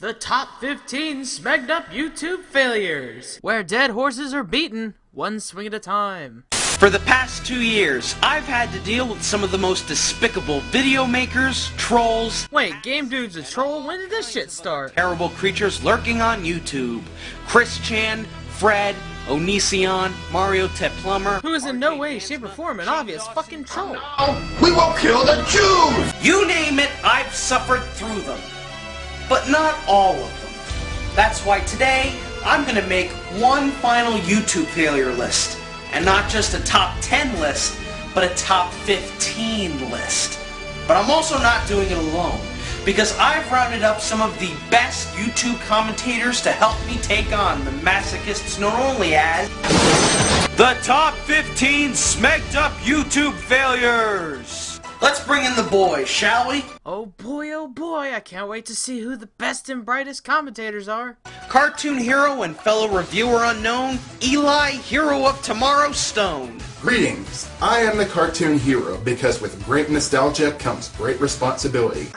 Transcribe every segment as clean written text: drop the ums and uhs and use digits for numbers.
The top 15 smegged up YouTube failures, where dead horses are beaten one swing at a time. For the past 2 years, I've had to deal with some of the most despicable video makers, trolls. Wait, Game Dude's a troll? When did this shit start? Terrible creatures lurking on YouTube. Chris Chan, Fred, Onision, Mario Tet Plumber. Who is in no way, shape, or form an obvious fucking troll. We will kill the Jews! You name it, I've suffered through them. But not all of them. That's why today, I'm gonna make one final YouTube failure list. And not just a top 10 list, but a top 15 list. But I'm also not doing it alone, because I've rounded up some of the best YouTube commentators to help me take on the masochists known only as the top 15 smegged up YouTube failures. Let's bring in the boys, shall we? Oh boy, I can't wait to see who the best and brightest commentators are. Cartoon hero and fellow reviewer unknown, Eli, Hero of Tomorrow Stone. Greetings, I am the cartoon hero, because with great nostalgia comes great responsibility.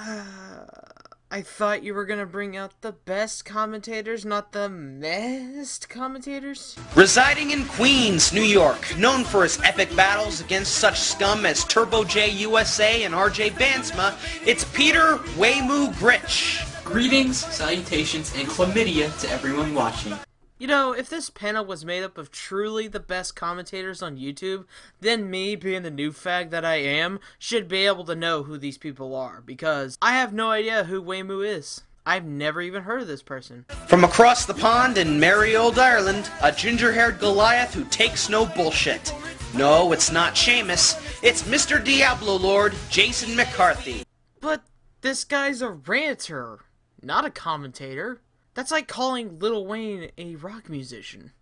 I thought you were gonna bring out the best commentators, not the best commentators? Residing in Queens, New York, known for his epic battles against such scum as Turbo J USA and RJ Bansma, it's Peter Waymoo Gritch. Greetings, salutations, and chlamydia to everyone watching. You know, if this panel was made up of truly the best commentators on YouTube, then me, being the new fag that I am, should be able to know who these people are, because I have no idea who Waymoo is. I've never even heard of this person. From across the pond in merry old Ireland, a ginger-haired Goliath who takes no bullshit. No, it's not Seamus, it's Mr. Diablo Lord, Jason McCarthy. But this guy's a ranter, not a commentator. That's like calling Lil Wayne a rock musician.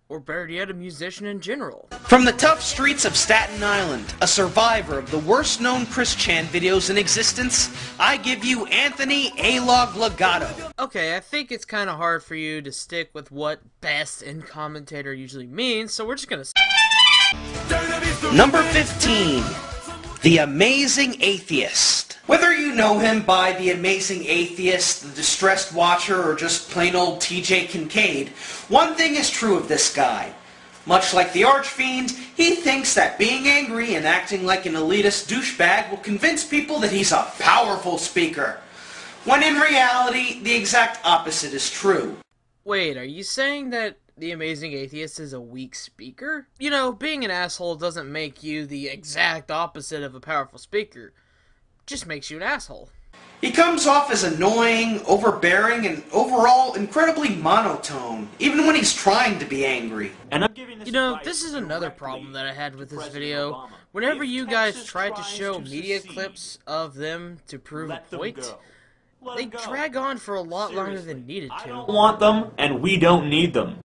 Or better yet, a musician in general. From the tough streets of Staten Island, a survivor of the worst-known Chris Chan videos in existence, I give you Anthony A-Log Legato. Okay, I think it's kind of hard for you to stick with what best in commentator usually means, so we're just gonna... Number 15. The Amazing Atheist. Whether you know him by The Amazing Atheist, The Distressed Watcher, or just plain old TJ Kincaid, one thing is true of this guy. Much like the Archfiend, he thinks that being angry and acting like an elitist douchebag will convince people that he's a powerful speaker. When in reality, the exact opposite is true. Wait, are you saying that The Amazing Atheist is a weak speaker? You know, being an asshole doesn't make you the exact opposite of a powerful speaker. Just makes you an asshole. He comes off as annoying, overbearing, and overall incredibly monotone, even when he's trying to be angry. And I'm giving this You know, this is another problem that I had with this video. Whenever you guys tried to show media clips of them to prove a point, they drag on for a lot longer than needed to. I don't want them, and we don't need them.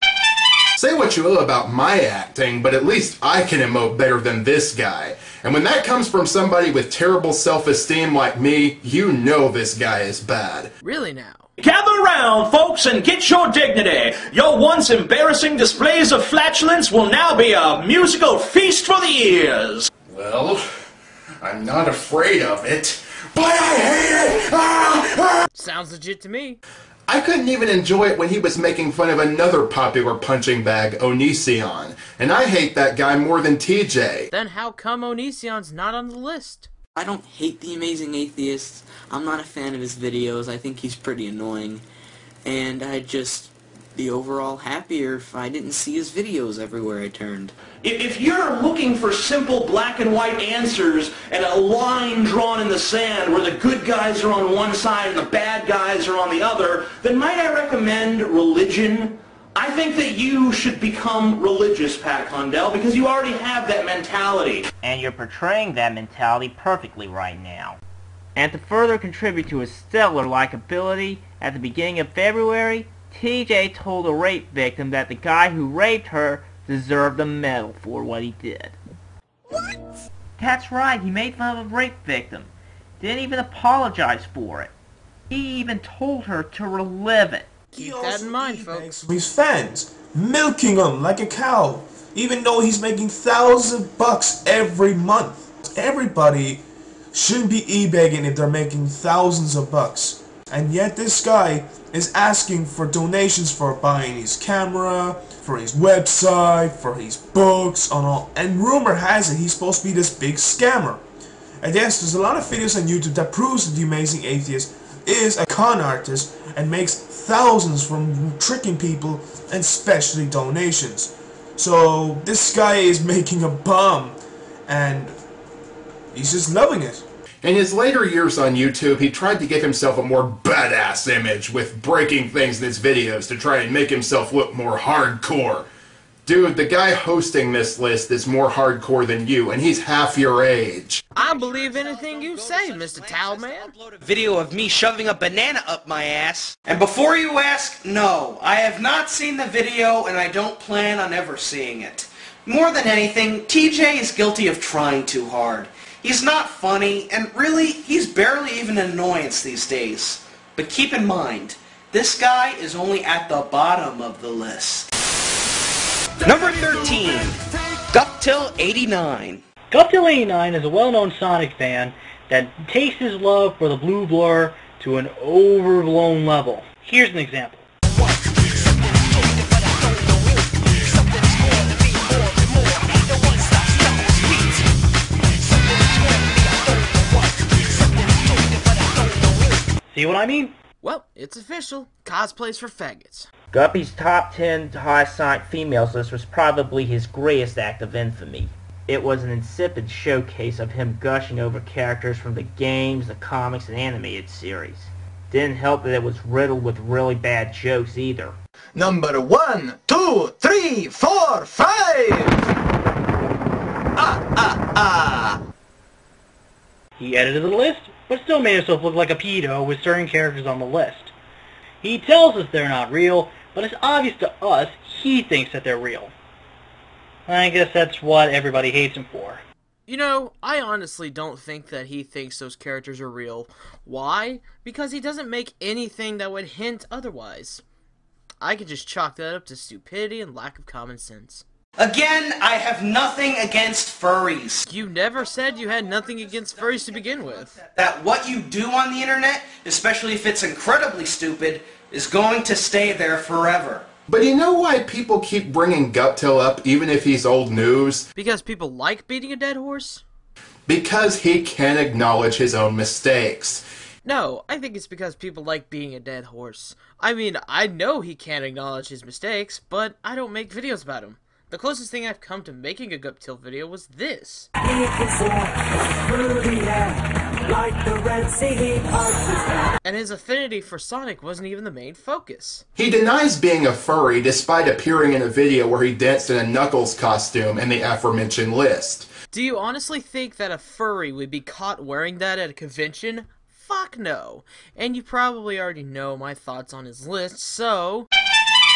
Say what you will about my acting, but at least I can emote better than this guy. And when that comes from somebody with terrible self-esteem like me, you know this guy is bad. Really now? Gather round, folks, and get your dignity. Your once embarrassing displays of flatulence will now be a musical feast for the ears. Well, I'm not afraid of it, but I hate it! Sounds legit to me. I couldn't even enjoy it when he was making fun of another popular punching bag, Onision, and I hate that guy more than TJ. Then how come Onision's not on the list? I don't hate The Amazing Atheist. I'm not a fan of his videos. I think he's pretty annoying. And I'd just be overall happier if I didn't see his videos everywhere I turned. If you're looking for simple black and white answers and a line drawn in the sand where the good guys are on one side and the bad guys are on the other, then might I recommend religion? I think that you should become religious, Pat Condell, because you already have that mentality. And you're portraying that mentality perfectly right now. And to further contribute to his stellar likability, at the beginning of February, TJ told a rape victim that the guy who raped her deserved a medal for what he did. What? That's right, he made fun of a rape victim. Didn't even apologize for it. He even told her to relive it. Keep that in mind, folks. His fans, milking them like a cow, even though he's making thousands of bucks every month. Everybody shouldn't be e-begging if they're making thousands of bucks. And yet this guy is asking for donations for buying his camera, for his website, for his books, and all. And rumor has it he's supposed to be this big scammer. And yes, there's a lot of videos on YouTube that proves that the Amazing Atheist is a con artist and makes thousands from tricking people and especially donations. So this guy is making a bomb and he's just loving it. In his later years on YouTube, he tried to give himself a more badass image with breaking things in his videos to try and make himself look more hardcore. Dude, the guy hosting this list is more hardcore than you, and he's half your age. I believe anything you say, Mr. Towelman. Video of me shoving a banana up my ass. And before you ask, no, I have not seen the video and I don't plan on ever seeing it. More than anything, TJ is guilty of trying too hard. He's not funny, and really, he's barely even an annoyance these days. But keep in mind, this guy is only at the bottom of the list. Number 13, Guptil89. Guptil89 is a well-known Sonic fan that takes his love for the blue blur to an overblown level. Here's an example. See what I mean? Well, it's official. Cosplays for faggots. Guppy's top 10 highest Sonic females list was probably his greatest act of infamy. It was an insipid showcase of him gushing over characters from the games, the comics, and animated series. Didn't help that it was riddled with really bad jokes either. Number 1, 2, 3, 4, 5! He edited the list, but still made himself look like a pedo with certain characters on the list. He tells us they're not real, but it's obvious to us he thinks that they're real. I guess that's what everybody hates him for. You know, I honestly don't think that he thinks those characters are real. Why? Because he doesn't make anything that would hint otherwise. I could just chalk that up to stupidity and lack of common sense. Again, I have nothing against furries. You never said you had nothing against furries to begin with. That what you do on the internet, especially if it's incredibly stupid, is going to stay there forever. But you know why people keep bringing Guptil up even if he's old news? Because people like beating a dead horse? Because he can't acknowledge his own mistakes. No, I think it's because people like being a dead horse. I mean, I know he can't acknowledge his mistakes, but I don't make videos about him. The closest thing I've come to making a Guptil video was this. And his affinity for Sonic wasn't even the main focus. He denies being a furry despite appearing in a video where he danced in a Knuckles costume in the aforementioned list. Do you honestly think that a furry would be caught wearing that at a convention? Fuck no. And you probably already know my thoughts on his list, so...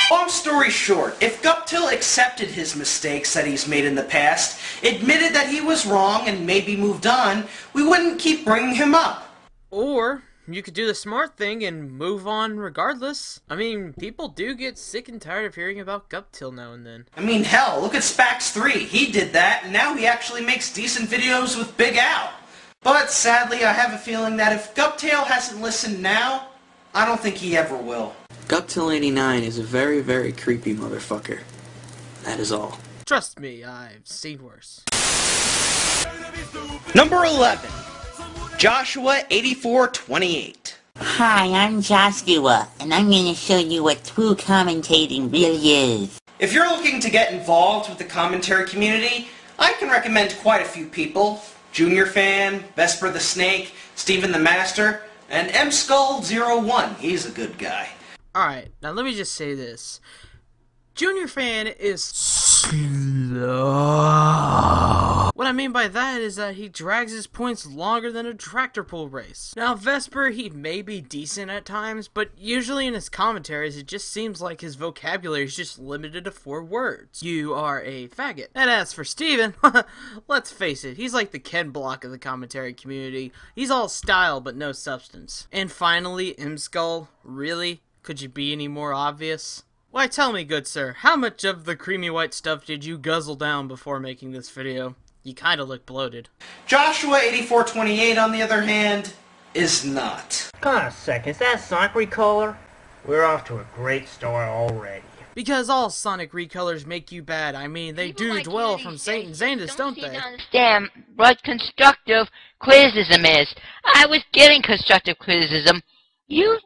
Long story short, if Guptil accepted his mistakes that he's made in the past, admitted that he was wrong and maybe moved on, we wouldn't keep bringing him up. Or you could do the smart thing and move on regardless. I mean, people do get sick and tired of hearing about Guptil now and then. I mean, hell, look at Spax3. He did that, and now he actually makes decent videos with Big Al. But sadly, I have a feeling that if Guptil hasn't listened now, I don't think he ever will. Guptil89 is a very, very creepy motherfucker. That is all. Trust me, I've seen worse. Number 11, Joshua8428. Hi, I'm Joshua, and I'm going to show you what true commentating really is. If you're looking to get involved with the commentary community, I can recommend quite a few people. Junior Fan, Vesper the Snake, Steven the Master, and MSkull01. He's a good guy. Alright, now let me just say this. Junior Fan is slow. What I mean by that is that he drags his points longer than a tractor pull race. Now Vesper, he may be decent at times, but usually in his commentaries it just seems like his vocabulary is just limited to 4 words. You are a faggot. And as for Steven, let's face it, he's like the Ken Block of the commentary community. He's all style but no substance. And finally, MSkull, really? Could you be any more obvious? Why, tell me, good sir, how much of the creamy white stuff did you guzzle down before making this video? You kinda look bloated. Joshua8428, on the other hand, is not. Hold on a second, is that a Sonic recolor? We're off to a great start already. Because all Sonic recolors make you bad. I mean, they do dwell from Satan's anus, don't they? Understand what constructive criticism is. I was getting constructive criticism. You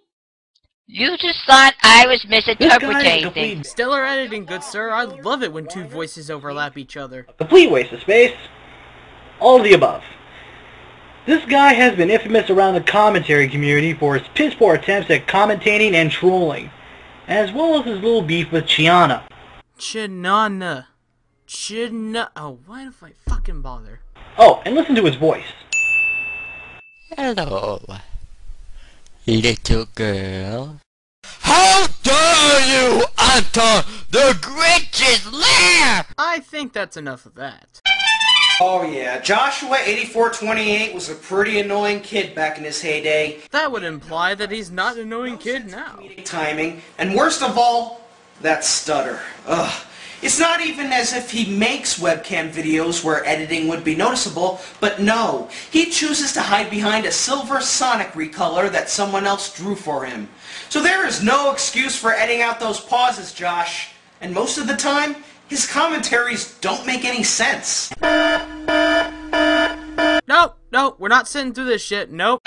just thought I was misinterpreting. Stellar editing, good sir. I love it when two voices overlap each other. Complete waste of space. All of the above. This guy has been infamous around the commentary community for his piss-poor attempts at commentating and trolling, as well as his little beef with Piñata. Oh, why do I fucking bother? Oh, and listen to his voice. Hello, little girl. How dare you enter the Grinch's lair! I think that's enough of that. Oh yeah, Joshua 8428 was a pretty annoying kid back in his heyday. That would imply that he's not an annoying kid now. Timing, and worst of all, that stutter. Ugh. It's not even as if he makes webcam videos where editing would be noticeable, but no, he chooses to hide behind a silver Sonic recolor that someone else drew for him. So there is no excuse for editing out those pauses, Josh. And most of the time, his commentaries don't make any sense. Nope, we're not sitting through this shit, nope.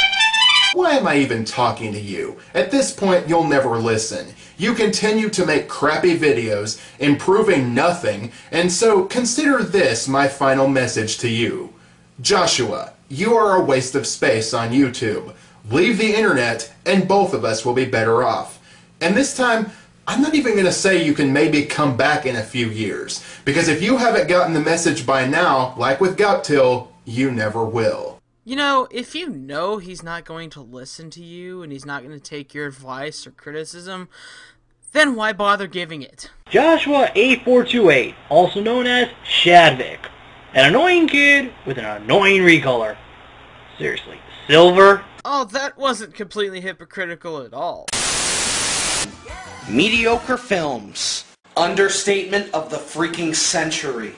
Why am I even talking to you? At this point, you'll never listen. You continue to make crappy videos, improving nothing, and so consider this my final message to you. Joshua, you are a waste of space on YouTube. Leave the internet, and both of us will be better off. And this time, I'm not even going to say you can maybe come back in a few years, because if you haven't gotten the message by now, like with Guptil, you never will. You know, if you know he's not going to listen to you and he's not going to take your advice or criticism, then why bother giving it? Joshua 8428, also known as Shadvik, an annoying kid with an annoying recolor. Seriously, silver? Oh, that wasn't completely hypocritical at all. Mediocre films. Understatement of the freaking century.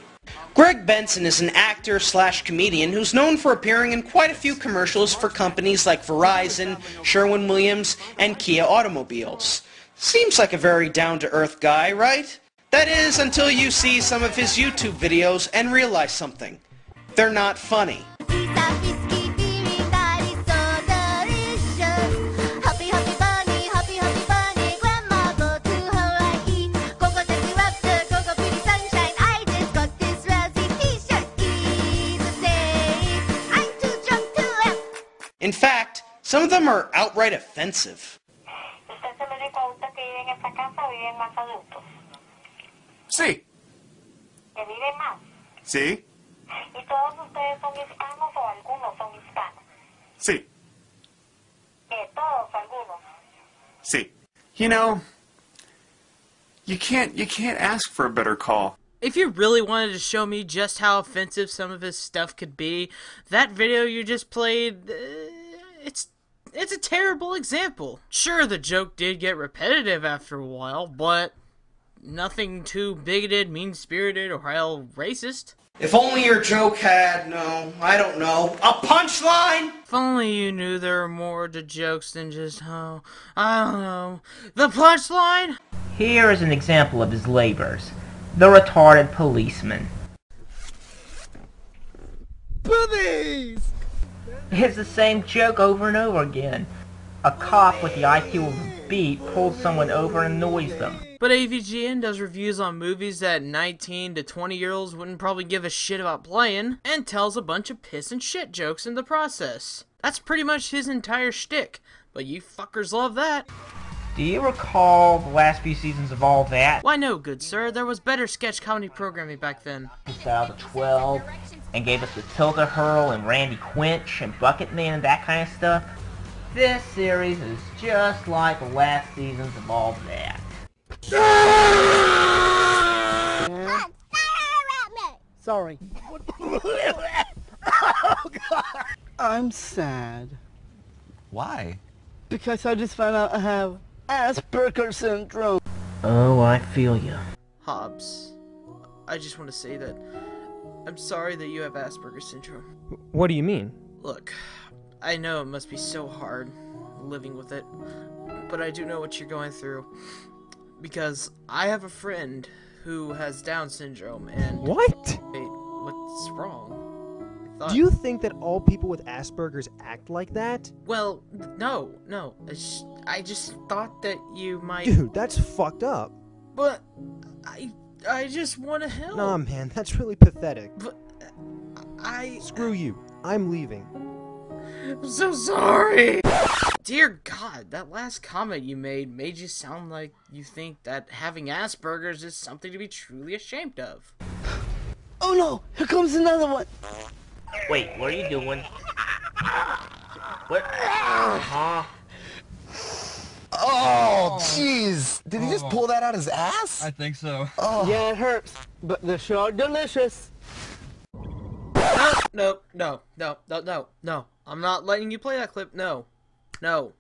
Greg Benson is an actor/comedian who's known for appearing in quite a few commercials for companies like Verizon, Sherwin-Williams, and Kia automobiles. Seems like a very down-to-earth guy, right? That is, until you see some of his YouTube videos and realize something. They're not funny. In fact, some of them are outright offensive. Sí. Sí. Sí. Sí. You know, you can't ask for a better call. If you really wanted to show me just how offensive some of his stuff could be, that video you just played, it's a terrible example. Sure, the joke did get repetitive after a while, but nothing too bigoted, mean-spirited, or hell racist. If only your joke had, I don't know, a punchline! If only you knew there were more to jokes than just, I don't know, the punchline? Here is an example of his labors. The retarded policeman. Police! It's the same joke over and over again. A cop with the IQ of a beat pulls someone over and annoys them. But AVGN does reviews on movies that 19 to 20-year-olds wouldn't probably give a shit about playing, and tells a bunch of piss and shit jokes in the process. That's pretty much his entire shtick, but you fuckers love that. Do you recall the last few seasons of All That? Why no, good sir. There was better sketch comedy programming back then. Style the 12, and gave us the Tilt-A-Hurl and Randy Quinch and Bucket Man and that kind of stuff. This series is just like the last seasons of All That. Sorry. Oh, God. I'm sad. Why? Because I just found out I have Asperger's syndrome. Oh, I feel you. Hobbs, I just want to say that I'm sorry that you have Asperger's syndrome. What do you mean? Look, I know it must be so hard living with it, but I do know what you're going through. Because I have a friend who has Down syndrome, and... What? Wait, what's wrong? Do you think that all people with Asperger's act like that? Well, no. I just thought that you might... Dude, that's fucked up. But I just want to help. Nah, man, that's really pathetic. But Screw you. I'm leaving. I'm so sorry. Dear God, that last comment you made you sound like you think that having Asperger's is something to be truly ashamed of. Oh no! Here comes another one! Wait, what are you doing? What? Huh? Oh, jeez. Did he just pull that out his ass? I think so. Oh. Yeah, it hurts, but they're sure delicious. No. I'm not letting you play that clip. No. You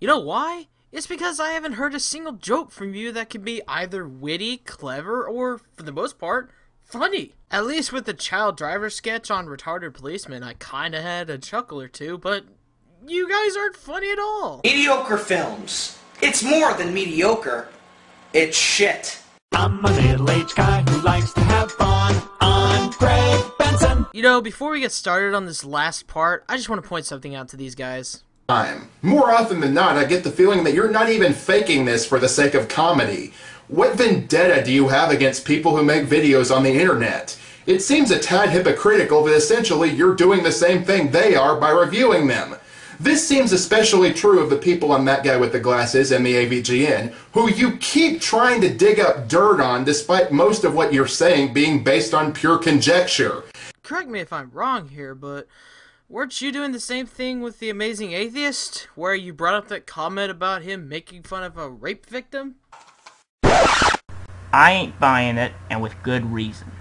know why? It's because I haven't heard a single joke from you that can be either witty, clever, or, for the most part, funny. At least with the child driver sketch on retarded policemen, I kinda had a chuckle or two, but you guys aren't funny at all. Mediocre films. It's more than mediocre. It's shit. I'm a middle-aged guy who likes to have fun. I'm Craig Benson. You know, before we get started on this last part, I just want to point something out to these guys. More often than not, I get the feeling that you're not even faking this for the sake of comedy. What vendetta do you have against people who make videos on the internet? It seems a tad hypocritical that essentially you're doing the same thing they are by reviewing them. This seems especially true of the people on That Guy with the Glasses and the AVGN, who you keep trying to dig up dirt on despite most of what you're saying being based on pure conjecture. Correct me if I'm wrong here, but weren't you doing the same thing with The Amazing Atheist, where you brought up that comment about him making fun of a rape victim? I ain't buying it, and with good reason.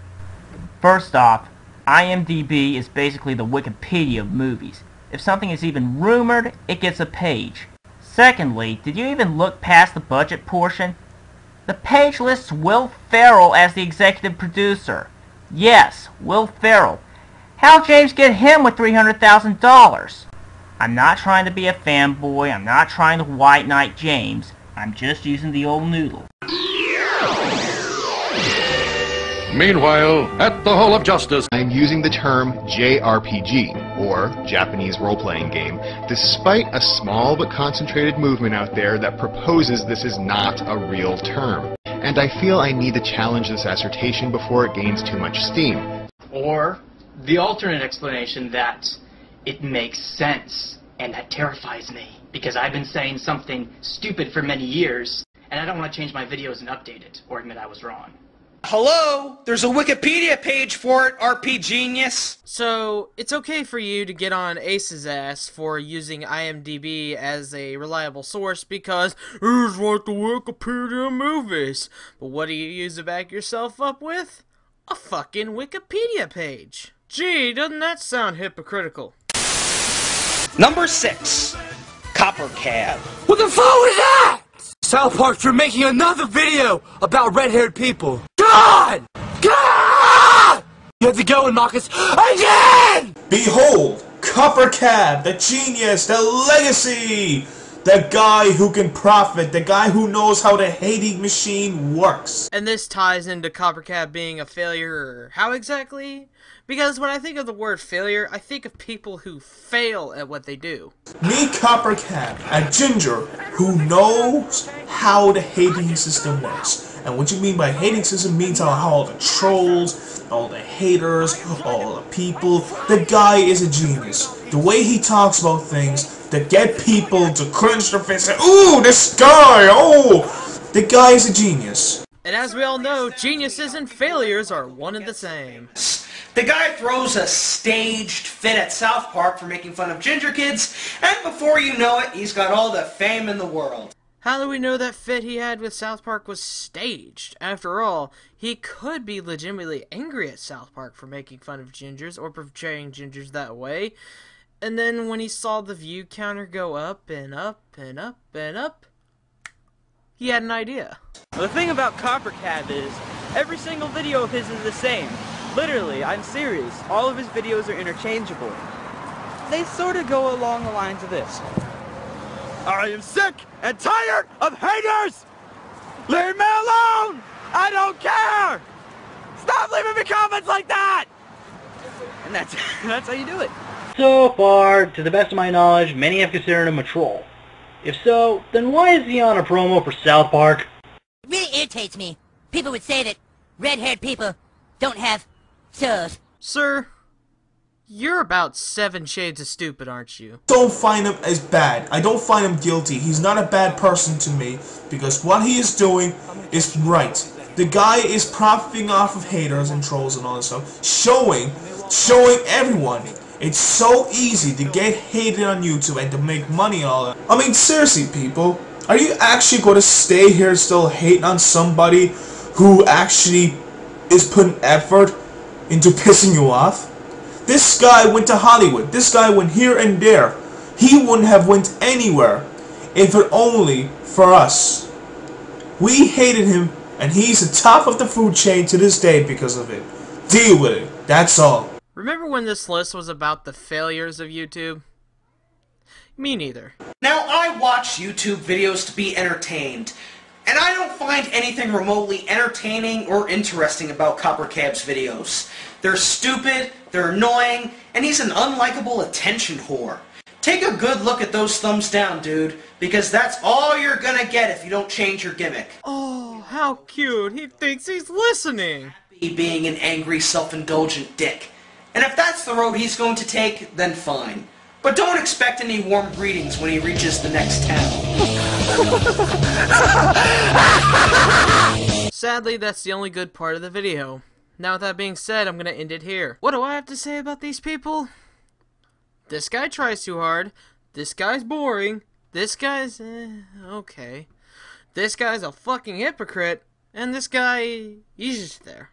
First off, IMDb is basically the Wikipedia of movies. If something is even rumored, it gets a page. Secondly, did you even look past the budget portion? The page lists Will Ferrell as the executive producer. Yes, Will Ferrell. How'd James get him with $300,000? I'm not trying to be a fanboy, I'm not trying to white knight James, I'm just using the old noodle. Meanwhile, at the Hall of Justice, I'm using the term JRPG, or Japanese role-playing game, despite a small but concentrated movement out there that proposes this is not a real term. And I feel I need to challenge this assertion before it gains too much steam. Or the alternate explanation that it makes sense, and that terrifies me, because I've been saying something stupid for many years, and I don't want to change my videos and update it, or admit I was wrong. Hello? There's a Wikipedia page for it, RP Genius. So, it's okay for you to get on Ace's ass for using IMDb as a reliable source because it's like the Wikipedia movies. But what do you use to back yourself up with? A fucking Wikipedia page. Gee, doesn't that sound hypocritical? Number 6. Copper Cab. What the fuck was that? South Park's for making another video about red-haired people. God! God! You have to go and mock us again! Behold, Copper Cab, the genius, the legacy! The guy who can profit, the guy who knows how the hating machine works. And this ties into Copper Cab being a failure. How exactly? Because when I think of the word failure, I think of people who fail at what they do. Me, Copper Cab, a ginger who knows how the hating system works. And what you mean by hating system means how all the trolls, all the haters, all the people. The guy is a genius. The way he talks about things that get people to cringe their face and, ooh, this guy, oh! The guy is a genius. And as we all know, geniuses and failures are one and the same. The guy throws a staged fit at South Park for making fun of ginger kids, and before you know it, he's got all the fame in the world. How do we know that fit he had with South Park was staged? After all, he could be legitimately angry at South Park for making fun of gingers or portraying gingers that way. And then when he saw the view counter go up and up and up and up, he had an idea. The thing about Copper Cab is, every single video of his is the same. Literally, I'm serious. All of his videos are interchangeable. they sort of go along the lines of this. I am sick and tired of haters! Leave me alone! I don't care! Stop leaving me comments like that! And that's how you do it. So far, to the best of my knowledge, many have considered him a troll. If so, then why is he on a promo for South Park? It really irritates me. People would say that red-haired people don't have souls. Sir, you're about 7 shades of stupid, aren't you? Don't find him as bad. I don't find him guilty. He's not a bad person to me because what he is doing is right. The guy is profiting off of haters and trolls and all this stuff, showing everyone it's so easy to get hated on YouTube and to make money and all that. I mean, seriously, people, are you actually going to stay here still hating on somebody who actually is putting effort into pissing you off? This guy went to Hollywood. This guy went here and there. He wouldn't have went anywhere if it only for us. We hated him, and he's the top of the food chain to this day because of it. Deal with it. That's all. Remember when this list was about the failures of YouTube? Me neither. Now, I watch YouTube videos to be entertained, and I don't find anything remotely entertaining or interesting about Coppercab's videos. They're stupid, they're annoying, and he's an unlikable attention whore. Take a good look at those thumbs down, dude, because that's all you're gonna get if you don't change your gimmick. Oh, how cute. He thinks he's listening. Being an angry, self-indulgent dick. And if that's the road he's going to take, then fine. But don't expect any warm greetings when he reaches the next town. Sadly, that's the only good part of the video. Now with that being said, I'm gonna end it here. What do I have to say about these people? This guy tries too hard. This guy's boring. This guy's, okay. This guy's a fucking hypocrite. And this guy, he's just there.